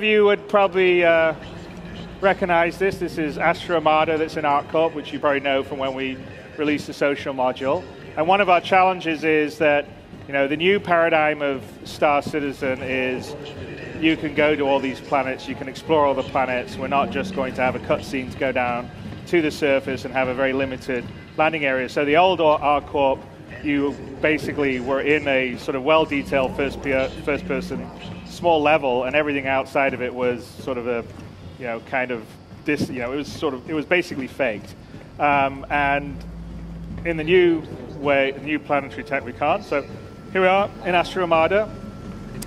You would probably recognize this. This is Astra Armada that's in ArcCorp, which you probably know from when we released the social module. And one of our challenges is that the new paradigm of Star Citizen is you can go to all these planets, you can explore all the planets. We're not just going to have a cutscene to go down to the surface and have a very limited landing area. So the old ArcCorp, you basically were in a sort of well-detailed first-person small level, and everything outside of it was sort of a, it was basically faked. And in the new way, the new planetary tech, we can't. So here we are in Astra Armada.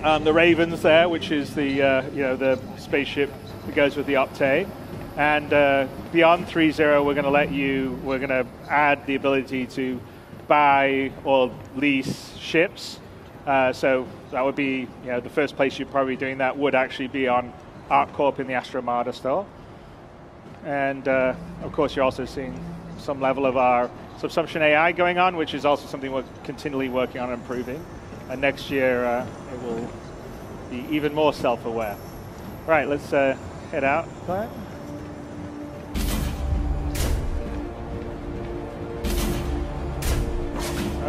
The Ravens there, which is the spaceship that goes with the Optane. And beyond 3.0, we're going to add the ability to buy or lease ships. So that would be, the first place you're probably doing that would actually be on ArcCorp in the Astra Armada store. And of course, you're also seeing some level of our subsumption AI going on, which is also something we're continually working on improving. And next year, it will be even more self-aware. Right, let's head out.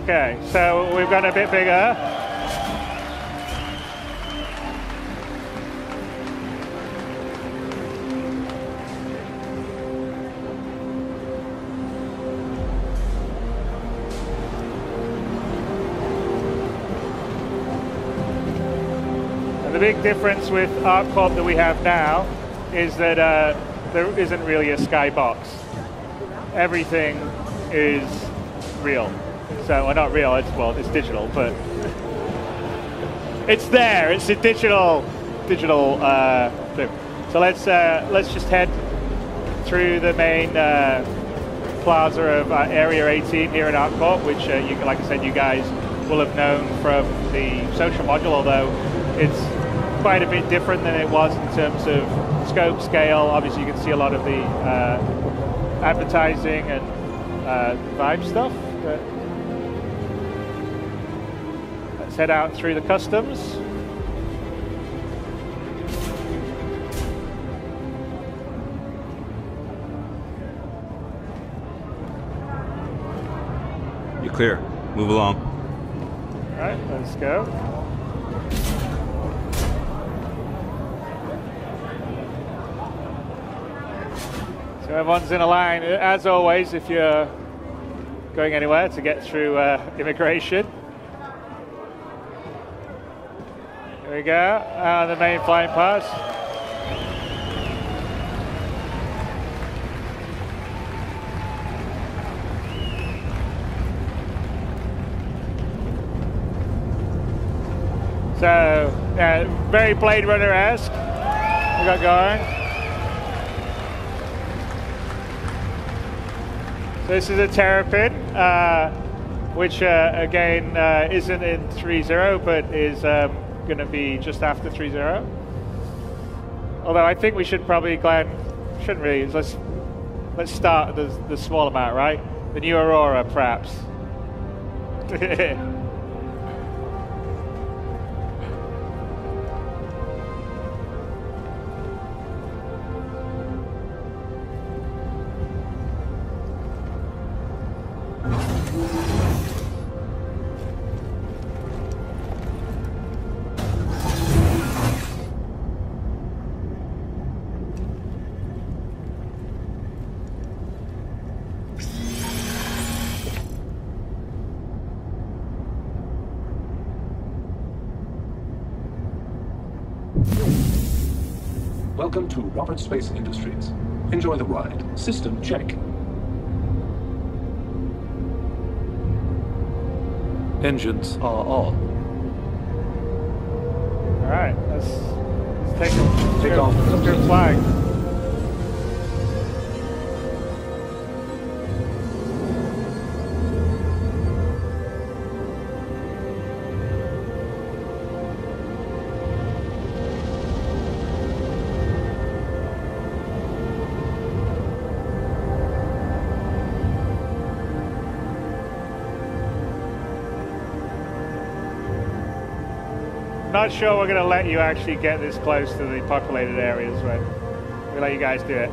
Okay, so we've gone a bit bigger. The big difference with ArcCorp that we have now is that there isn't really a skybox. Everything is real. So, well, not real, it's digital, but it's there. It's a digital thing. So let's just head through the main plaza of Area 18 here in ArcCorp, which, like I said, you guys will have known from the social module, although it's quite a bit different than it was in terms of scope, scale. Obviously, you can see a lot of the advertising and vibe stuff. But let's head out through the customs. You're clear. Move along. All right, let's go. So everyone's in a line, as always, if you're going anywhere to get through immigration. Here we go, the main flying pass. So, yeah, very Blade Runner-esque we got going. So this is a Terrapin, which again isn't in 3.0, but is going to be just after 3.0. Although I think we should probably, Glenn, shouldn't really. Let's start the small amount, right? The new Aurora, perhaps. Welcome to Roberts Space Industries. Enjoy the ride. System check. Engines are on. All right, let's take off. Let's go flying. not sure we're going to let you actually get this close to the populated areas, but we'll let you guys do it.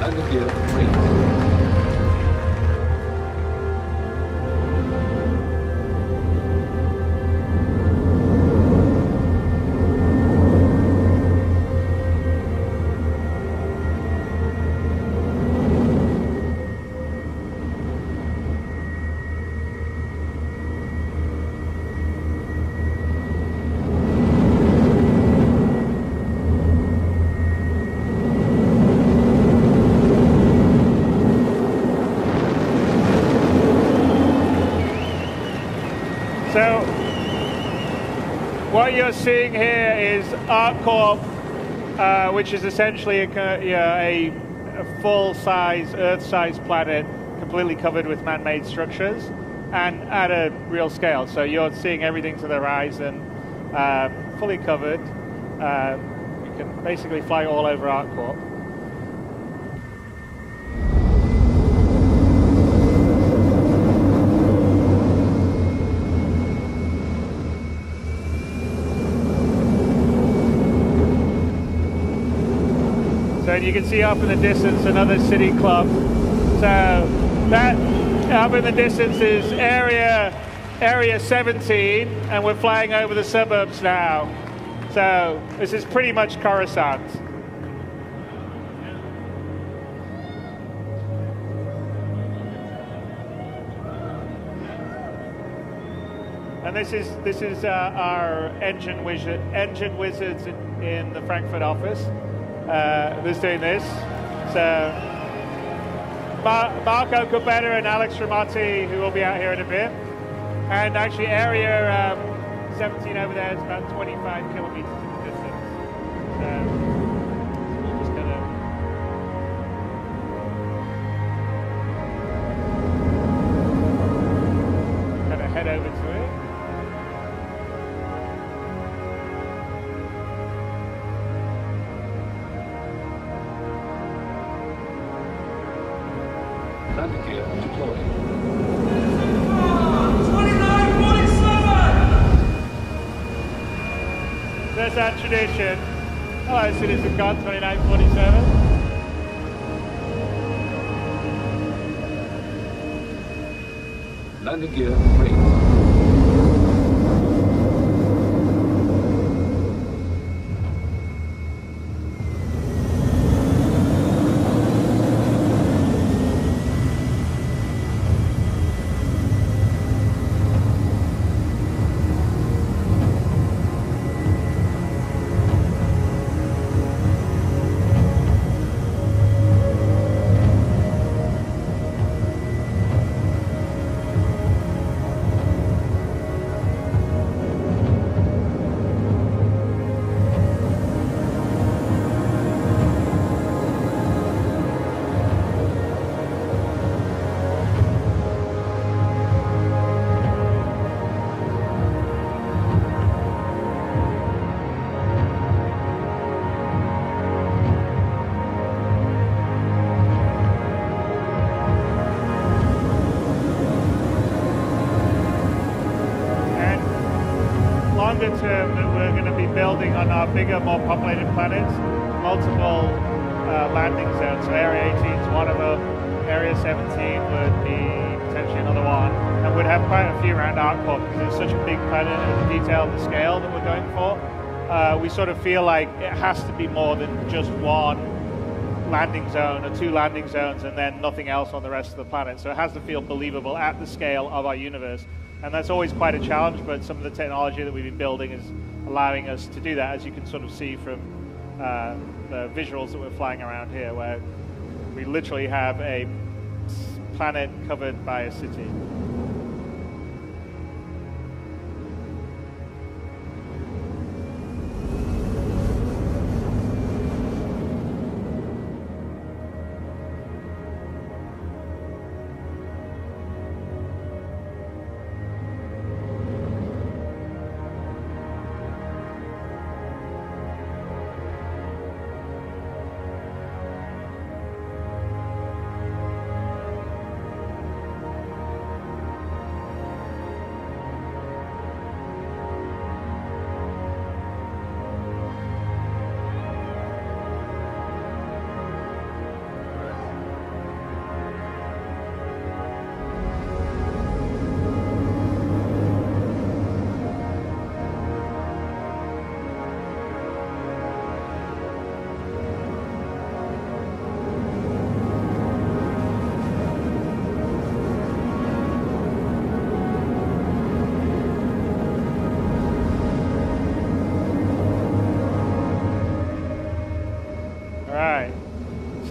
Landing gear complete. So what you're seeing here is ArcCorp, which is essentially a full-size, Earth-size planet completely covered with man-made structures and at a real scale. So you're seeing everything to the horizon, fully covered. You can basically fly all over ArcCorp. So you can see up in the distance another city club. So that up in the distance is area 17, and we're flying over the suburbs now. So this is pretty much Coruscant. And this is our engine wizards in the Frankfurt office. Who's doing this? So Marco Cubetta and Alex Ramati, who will be out here in a bit. And actually area 17 over there is about 25 kilometers in the distance. So we're just gonna head over to it. Landing gear deployed. 2947! There's that tradition. Hello, CitizenCon 2947. Landing gear raised. Longer term, that we're going to be building on our bigger, more populated planets, multiple landing zones. So Area 18 is one of them. Area 17 would be potentially another one, and we'd have quite a few around ArcCorp because it's such a big planet and the detail and the scale that we're going for. We sort of feel like it has to be more than just one landing zone or two landing zones and then nothing else on the rest of the planet. So it has to feel believable at the scale of our universe. And that's always quite a challenge, but some of the technology that we've been building is allowing us to do that, as you can sort of see from the visuals that we're flying around here, where we literally have a planet covered by a city.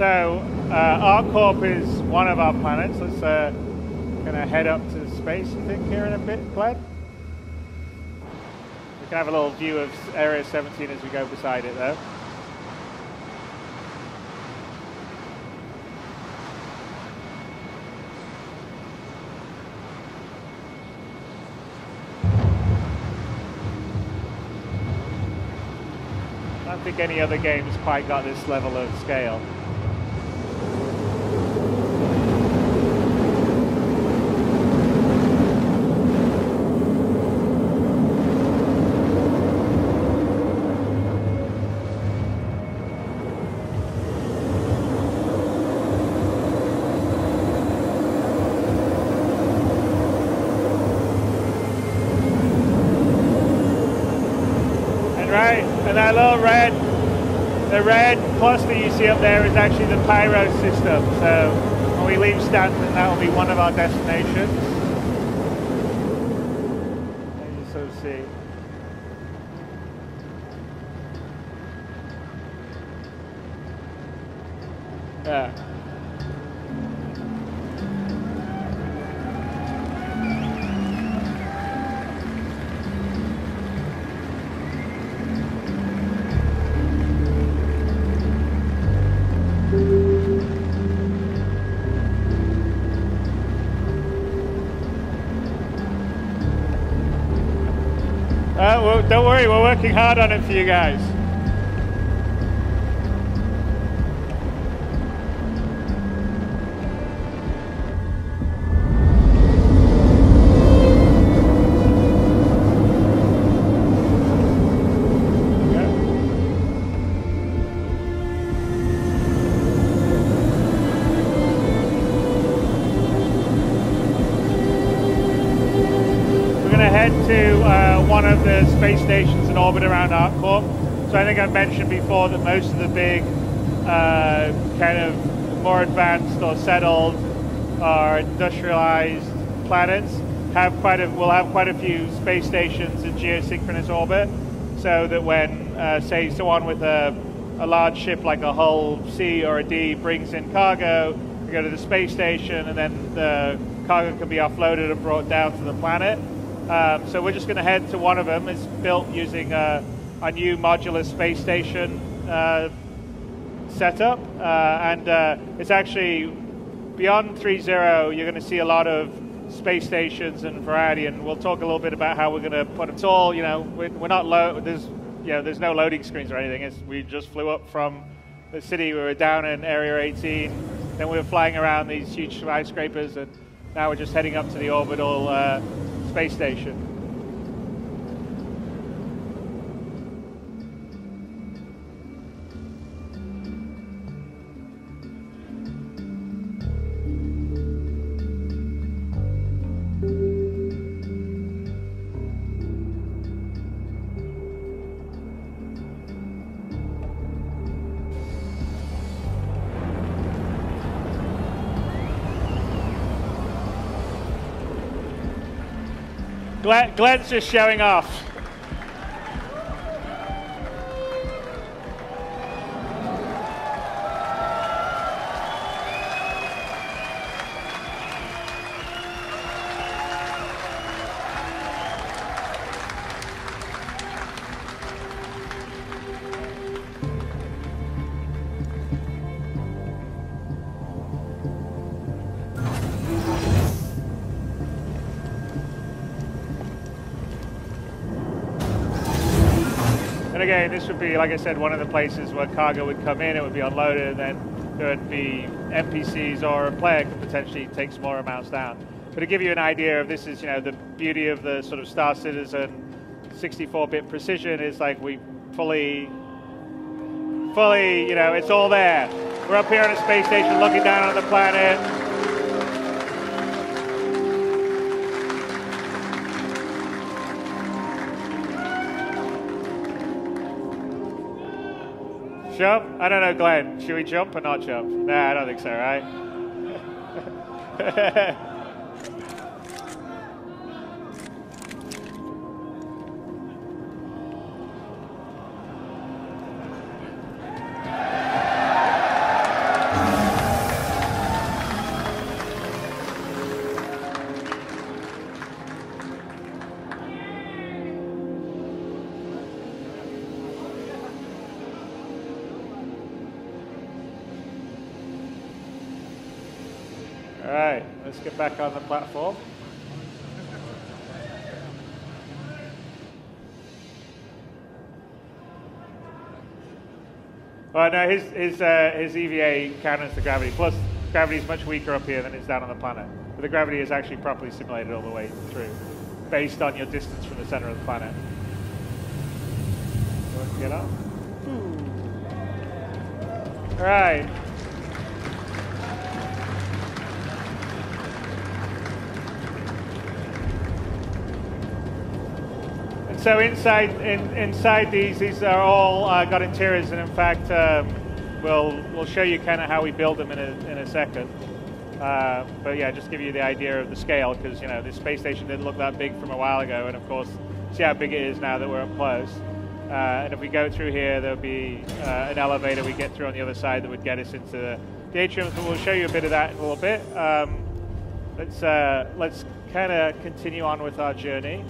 So ArcCorp is one of our planets. Let's gonna head up to space, I think, here in a bit, Glenn. We can have a little view of Area 17 as we go beside it, though. I don't think any other game's quite got this level of scale. And that little the red cluster you see up there is actually the pyro system. So when we leave Stanton, that will be one of our destinations. As you sort of see. Yeah. Well, don't worry, we're working hard on it for you guys. One of the space stations in orbit around ArcCorp. So I think I've mentioned before that most of the big kind of more advanced or settled or industrialized planets will have quite a few space stations in geosynchronous orbit, so that when say someone with a large ship like a Hull C or a D brings in cargo, we go to the space station and then the cargo can be offloaded and brought down to the planet. So we're just going to head to one of them. It's built using a new modular space station setup, and it's actually beyond 3.0. You're going to see a lot of space stations and variety, and we'll talk a little bit about how we're going to put them. It's all, we're not there's no loading screens or anything. We just flew up from the city. We were down in Area 18, then we were flying around these huge skyscrapers, and now we're just heading up to the orbital space station. Glenn's just showing off. Again, this would be, like I said, one of the places where cargo would come in, it would be unloaded, and then there would be NPCs or a player could potentially take smaller amounts down. But to give you an idea of this is, the beauty of the sort of Star Citizen 64-bit precision is like we fully, it's all there. We're up here on a space station looking down on the planet. Jump? I don't know, Glenn. Should we jump or not jump? Nah, I don't think so, right? All right, let's get back on the platform. Well, no, his EVA counters the gravity. Plus, gravity is much weaker up here than it's down on the planet. But the gravity is actually properly simulated all the way through, based on your distance from the center of the planet. Let's get up. All right. So inside these are all got interiors, and in fact, we'll show you kind of how we build them in a second. But yeah, just give you the idea of the scale, because this space station didn't look that big from a while ago, and of course, see how big it is now that we're up close. And if we go through here, there'll be an elevator we get through on the other side that would get us into the atrium. So we'll show you a bit of that in a little bit. Let's kind of continue on with our journey.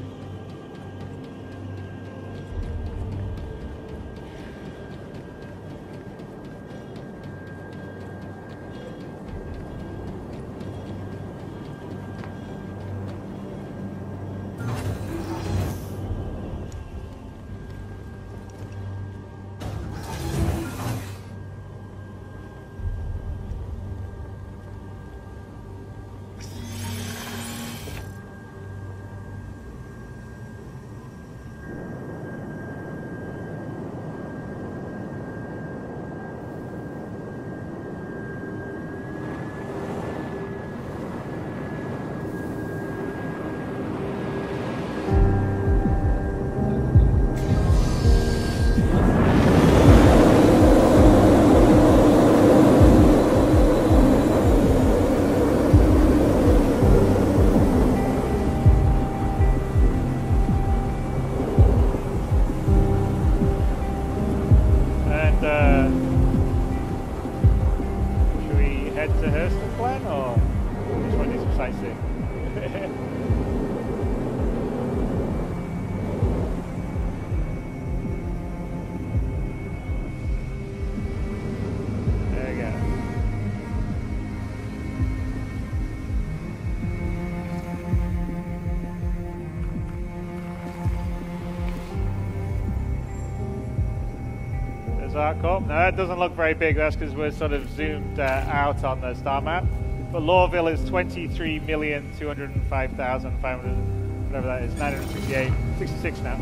Now that doesn't look very big. That's because we're sort of zoomed out on the star map. But Lorville is 23,205,500, whatever that is, 968, 66 now,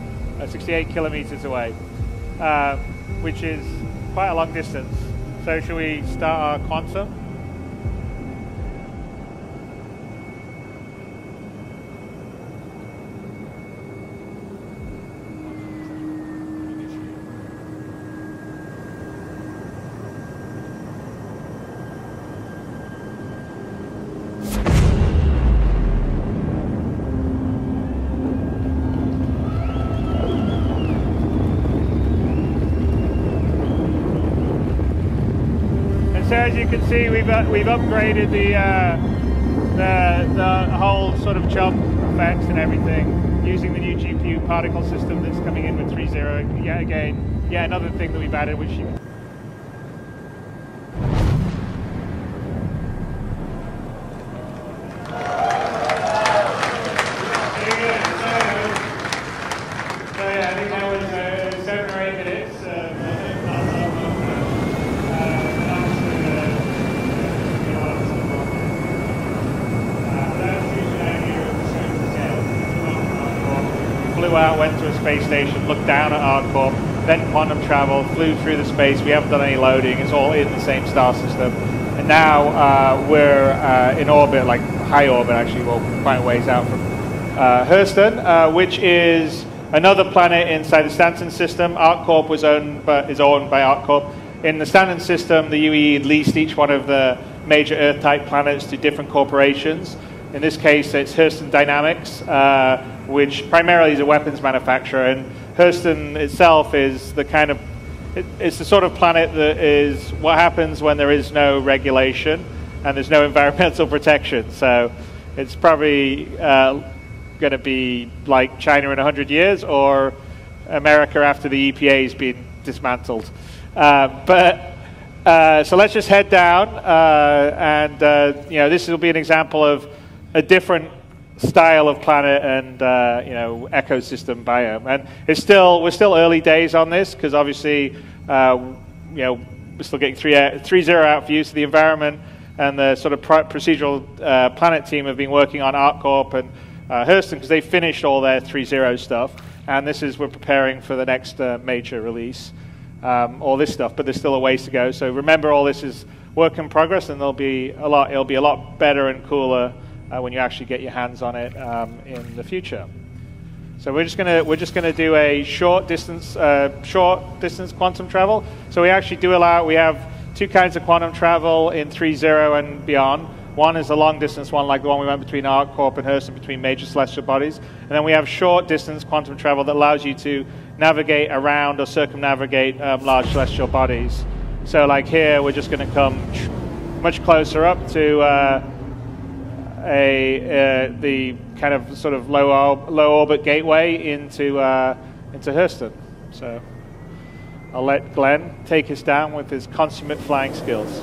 68 kilometers away, which is quite a long distance. So should we start our quantum? So as you can see, we've upgraded the whole sort of jump effects and everything using the new GPU particle system that's coming in with 3.0. Yet again, another thing that we've added, which you out, went to a space station, looked down at ArcCorp, then quantum travel, flew through the space. We haven't done any loading. It's all in the same star system. And now we're in orbit, like high orbit actually, well, quite a ways out from Hurston, which is another planet inside the Stanton system. ArcCorp is owned by ArcCorp. In the Stanton system, the UE leased each one of the major Earth-type planets to different corporations. In this case, it's Hurston Dynamics, which primarily is a weapons manufacturer, and Hurston itself is the kind of, it's the sort of planet that is what happens when there is no regulation and there's no environmental protection. So it's probably going to be like China in 100 years or America after the EPA has been dismantled. But So let's just head down, and this will be an example of a different style of planet and ecosystem biome. And we're still early days on this because obviously we're still getting 3.0 out views of the environment, and the sort of procedural planet team have been working on ArcCorp and Hurston because they finished all their 3.0 stuff, and we're preparing for the next major release. All this stuff, but there's still a ways to go. So remember, all this is work in progress, and it'll be a lot better and cooler when you actually get your hands on it in the future. So we're just gonna do a short distance quantum travel. So we actually we have two kinds of quantum travel in 3.0 and beyond. One is a long distance one, like the one we went between ArcCorp and Hurston, between major celestial bodies, and then we have short distance quantum travel that allows you to navigate around or circumnavigate large celestial bodies. So like here, we're just going to come much closer up to the kind of sort of low orbit gateway into Hurston. So I'll let Glenn take us down with his consummate flying skills.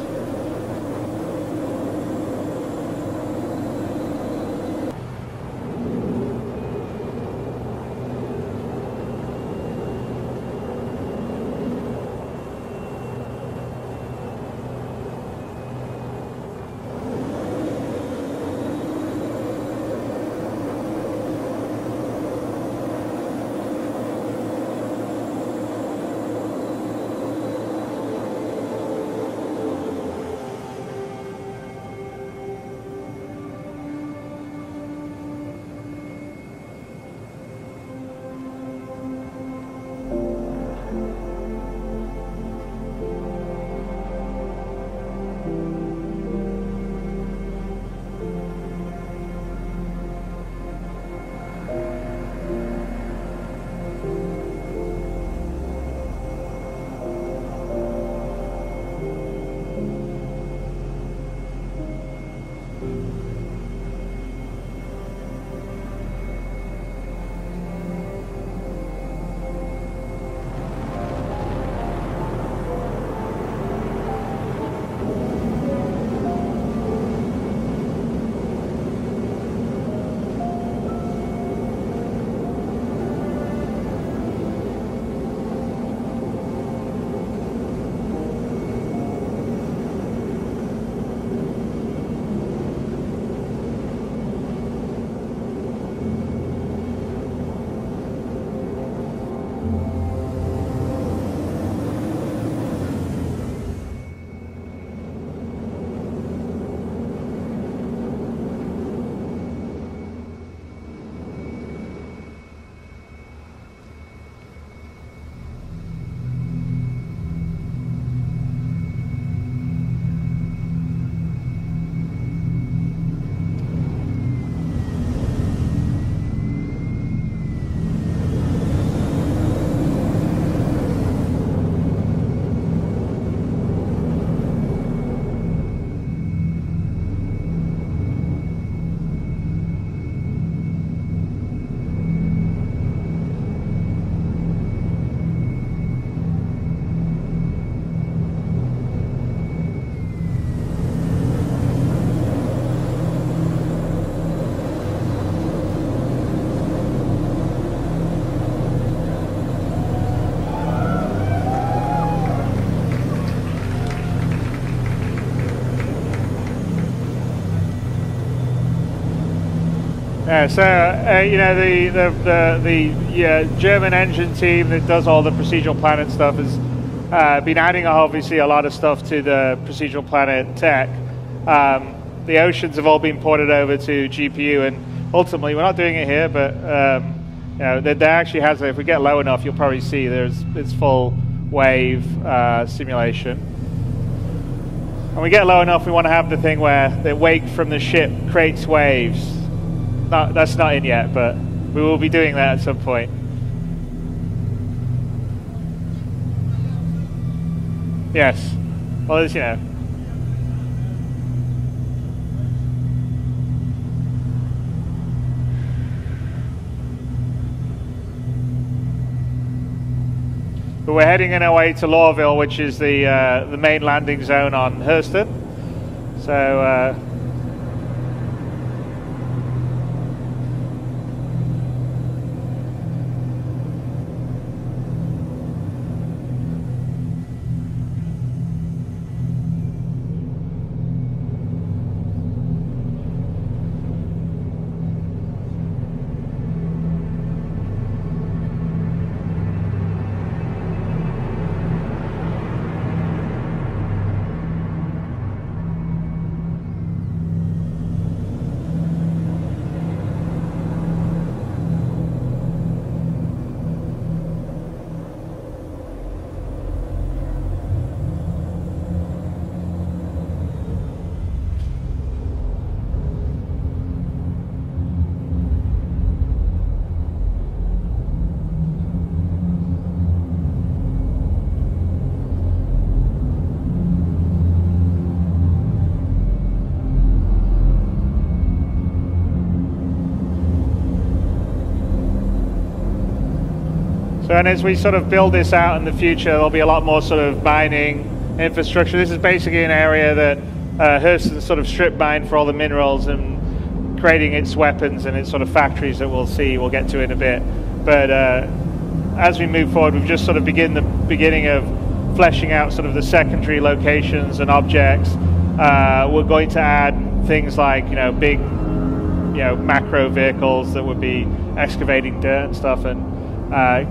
Yeah, so the German engine team that does all the procedural planet stuff has been adding obviously a lot of stuff to the procedural planet tech. The oceans have all been ported over to GPU, and ultimately we're not doing it here, but there actually has. If we get low enough, you'll probably see it's full wave simulation. When we get low enough, we want to have the thing where the wake from the ship creates waves. That's not in yet, but we will be doing that at some point. Yes. Well, as you know. But we're heading in our way to Lawville, which is the main landing zone on Hurston. So and as we sort of build this out in the future, there'll be a lot more sort of mining infrastructure. This is basically an area that Hurston sort of strip mined for all the minerals and creating its weapons and its sort of factories that we'll get to in a bit. But as we move forward, we've just sort of beginning of fleshing out sort of the secondary locations and objects. We're going to add things like, big, macro vehicles that would be excavating dirt and stuff, and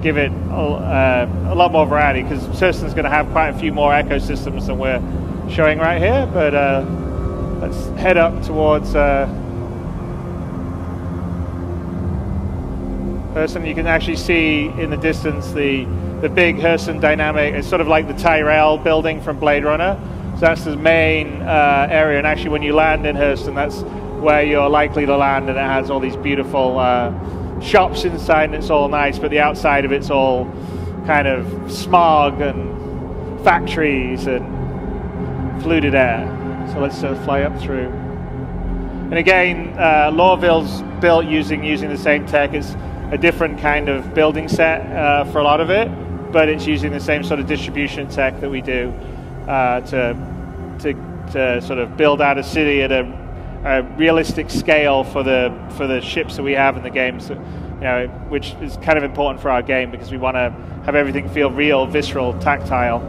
give it a lot more variety, because Hurston's going to have quite a few more ecosystems than we're showing right here. But let's head up towards Hurston. You can actually see in the distance the big Hurston Dynamic. It's sort of like the Tyrell building from Blade Runner. So that's the main area, and actually when you land in Hurston, that's where you're likely to land, and it has all these beautiful shops inside, and it's all nice, but the outside of it's all kind of smog and factories and polluted air. So let's fly up through. And again, Lawville's built using the same tech. It's a different kind of building set for a lot of it, but it's using the same sort of distribution tech that we do to sort of build out a city at a realistic scale for the ships that we have in the games, which is kind of important for our game, because we want to have everything feel real, visceral, tactile.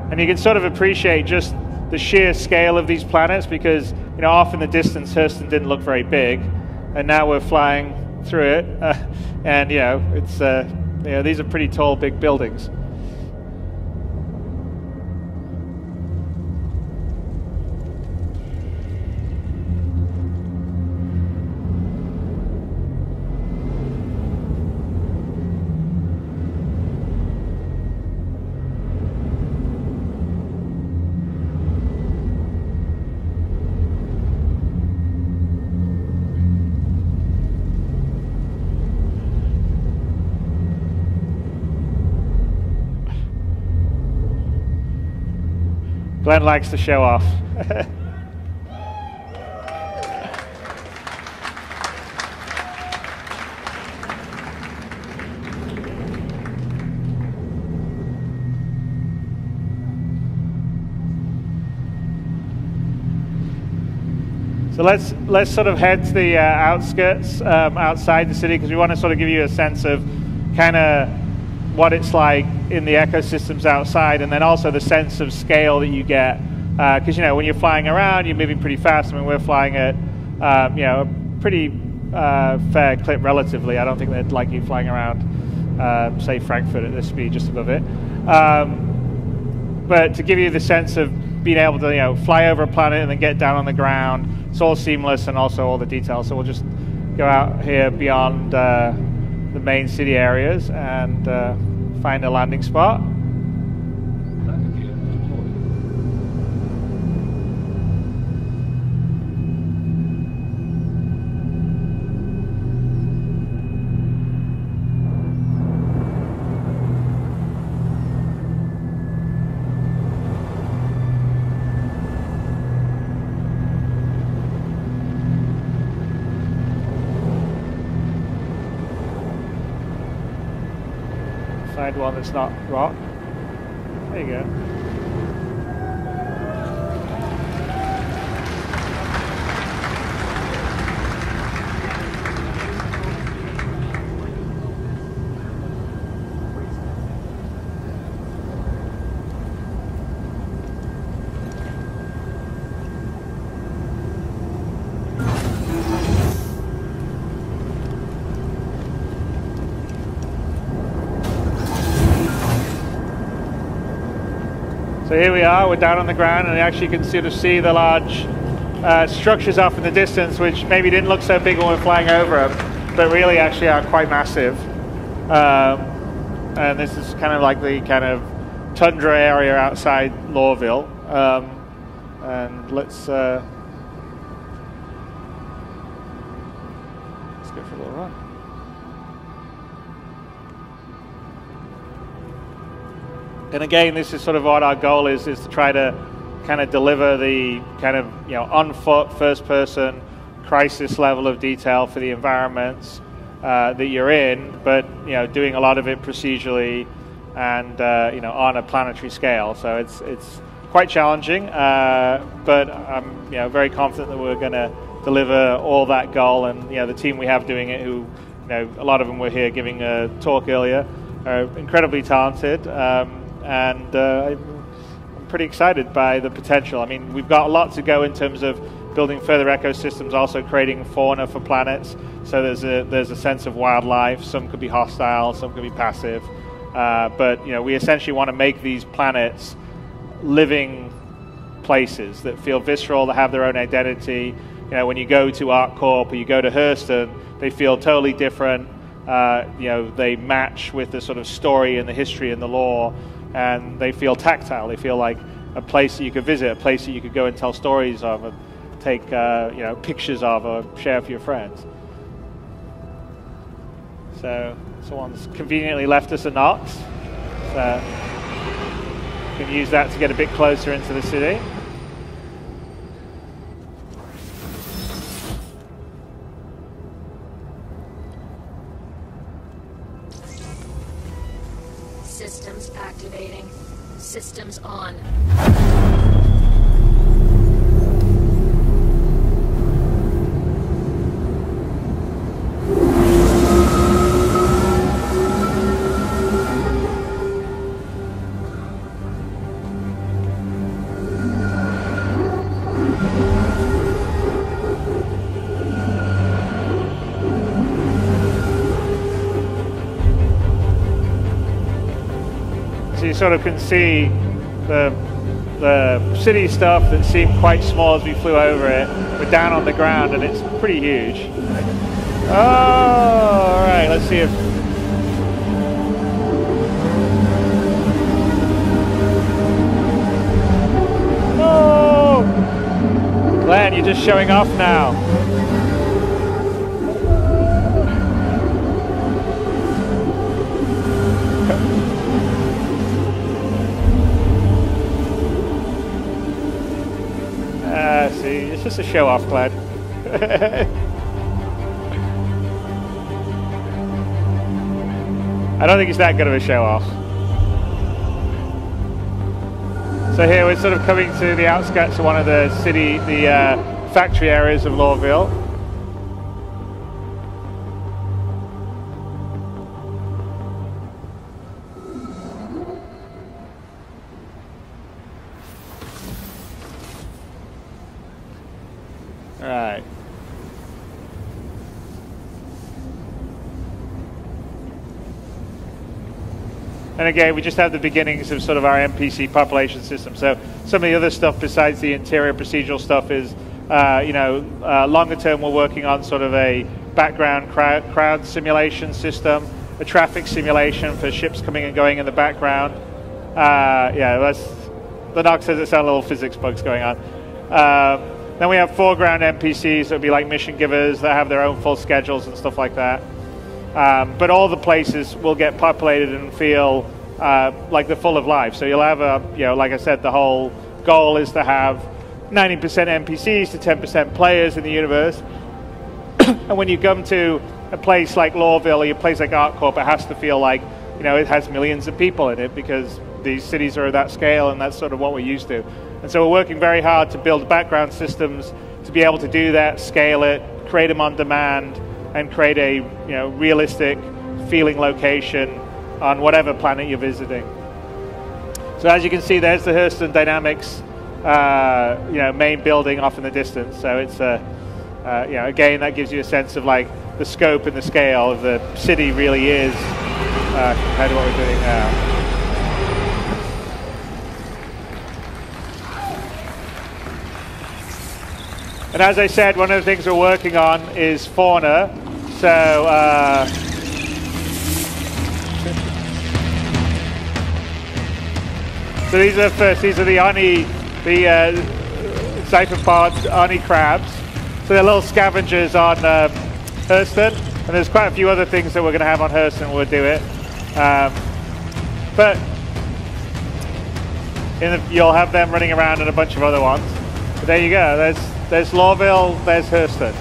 And you can sort of appreciate just the sheer scale of these planets, because off in the distance Hurston didn't look very big, and now we're flying through it, and it's these are pretty tall, big buildings. Glenn likes to show off. So let's sort of head to the outskirts outside the city, because we want to sort of give you a sense of kind of what it's like in the ecosystems outside, and then also the sense of scale that you get, because when you're flying around, you're moving pretty fast. I mean, we're flying at a pretty fair clip relatively. I don't think they'd like you flying around say Frankfurt at this speed, just above it, but to give you the sense of being able to fly over a planet and then get down on the ground, it's all seamless, and also all the details. So we'll just go out here beyond the main city areas and find a landing spot. find one that's not rock. There you go. So here we are, we're down on the ground, and actually you can sort of see the large structures off in the distance, which maybe didn't look so big when we're flying over them, but really actually are quite massive. And this is kind of like the kind of tundra area outside Lorville. And let's go for a little run. And again, this is sort of what our goal is to try to kind of deliver the kind of, you know, on foot, first person, crisis level of detail for the environments that you're in, but, you know, doing a lot of it procedurally and, you know, on a planetary scale. So it's quite challenging, but I'm, you know, very confident that we're going to deliver all that goal. And, you know, the team we have doing it, who, you know, a lot of them were here giving a talk earlier, are incredibly talented. And I'm pretty excited by the potential. I mean, we've got a lot to go in terms of building further ecosystems, also creating fauna for planets. So there's a sense of wildlife. Some could be hostile, some could be passive. But, you know, we essentially want to make these planets living places that feel visceral, that have their own identity. You know, when you go to ArcCorp or you go to Hurston, they feel totally different. You know, they match with the sort of story and the history and the lore. And they feel tactile. They feel like a place that you could visit, a place that you could go and tell stories of, and take you know, pictures of, or share with your friends. So someone's conveniently left us a Nox. So we can use that to get a bit closer into the city. Systems activating. Systems on. So you sort of can see the city stuff that seemed quite small as we flew over it. We're down on the ground and it's pretty huge. Oh, all right, let's see if... Oh! Glenn, you're just showing off now. See, it's just a show-off, Glenn. I don't think it's that good of a show-off. So here we're sort of coming to the outskirts of one of the city, the factory areas of Lorville. Right. And again, we just have the beginnings of sort of our NPC population system. So some of the other stuff besides the interior procedural stuff is, you know, longer term we're working on sort of a background crowd simulation system, a traffic simulation for ships coming and going in the background. Yeah, that's, the Nox says it sounds little physics bugs going on. Then we have foreground NPCs that would be like mission givers that have their own full schedules and stuff like that. But all the places will get populated and feel like they're full of life. So you'll have a, you know, like I said, the whole goal is to have 90% NPCs to 10% players in the universe. And when you come to a place like Lorville or a place like ArcCorp, it has to feel like it has millions of people in it because these cities are that scale and that's sort of what we're used to. And so we're working very hard to build background systems to be able to do that, scale it, create them on demand, and create a realistic feeling location on whatever planet you're visiting. So as you can see, there's the Hurston Dynamics main building off in the distance. So it's again, that gives you a sense of like the scope and the scale of the city really is compared to what we're doing now. And as I said, one of the things we're working on is fauna. So so these are the Oni, the siphonpod Oni crabs. So they're little scavengers on Hurston, and there's quite a few other things that we're going to have on Hurston when we'll do it. But you'll have them running around and a bunch of other ones. But there you go. There's Lawville, there's Hurston.